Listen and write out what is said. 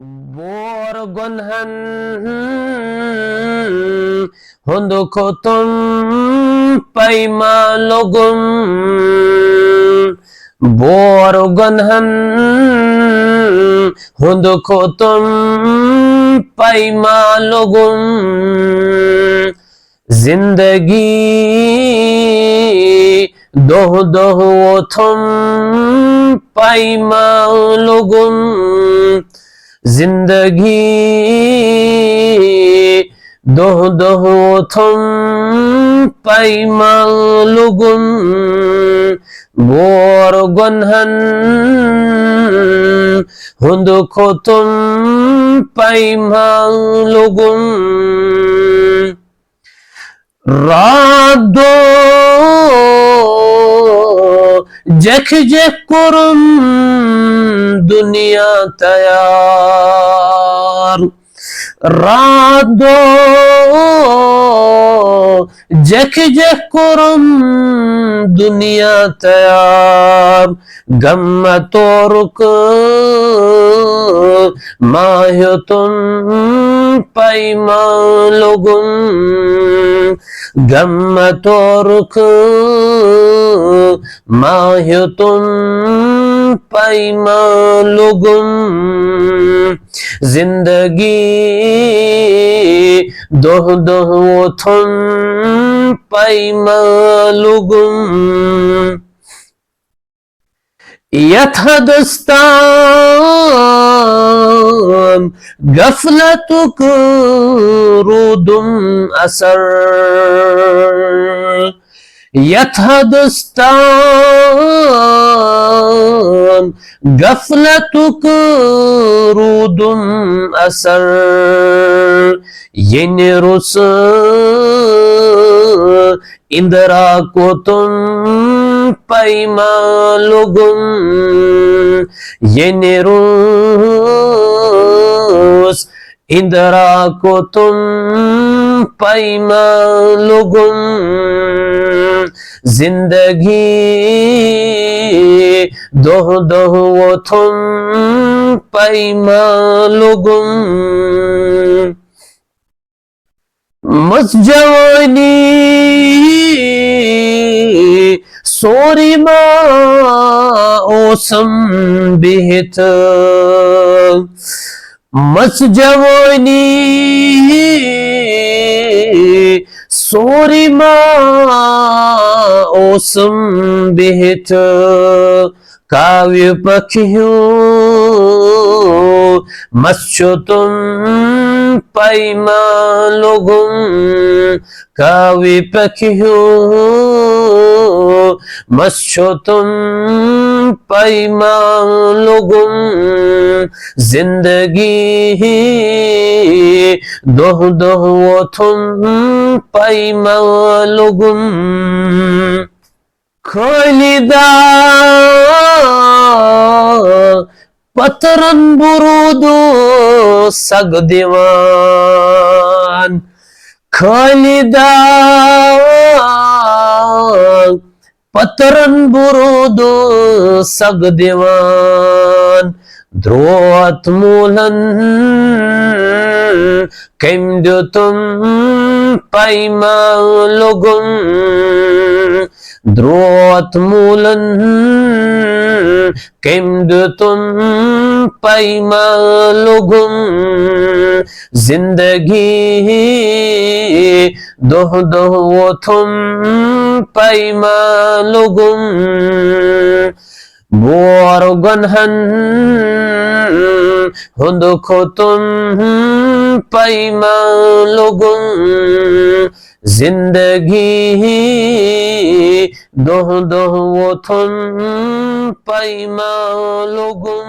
Bor gonhan hondo kotom paima logum bor gonhan hondo kotom paima logum जिंदगी दोह दोह ओथम पाइमा लोगुम जिंदगी दोह दोह ओथम पाइमा लोगुम bore गन्हन हुंद खोतम पाइमा लोगुम रादो जख जख कुरुम दुनिया तैयार रादो जख जख कुरुम दुनिया तैयार गम तो रुक माह्यो तुम पाइमा लोगुम गम तो रुक माह्यो तुम पाइमा लोगुम जिंदगी दोह दोह ओथम पाइमा लोगुम यथदस्ताम गफलतुक रुदुम असर यथदस्ताम गफलतुक रुदुम असर ये रुस इंदिरा को तुम पाइमा लोगुम ये निरुस इंदिरा को तुम पाइमा लोगुम जिंदगी दोह दोह वो तुम पाइमा लोगुम मस्जवानी सोरिमा ओसम बिहित मस्जवानी सोरिमा ओसम बिहित काव्य पखियों मस्यो तुम पाइमा लोगुम काव्य पखियों मस्यो तुम पाइमा लोगुम जिंदगी दोह दोह वो तुम पाइमा लोगुम खालिदा पतरन बुरुदो सग दीवान खालिदा पतरन बुरुदो सग दीवान द्रोत मूलन कैम दो तुम पाइमा लोगुम द्रोत मूलन कैम दो तुम पाइमा लोगुम जिंदगी दोह दोह वो तुम पाइमा लोगुम बोर गन्हन हुंद खोतम पाइमा लोगुम जिंदगी दोह दोह वो तुम पाइमा लोगुम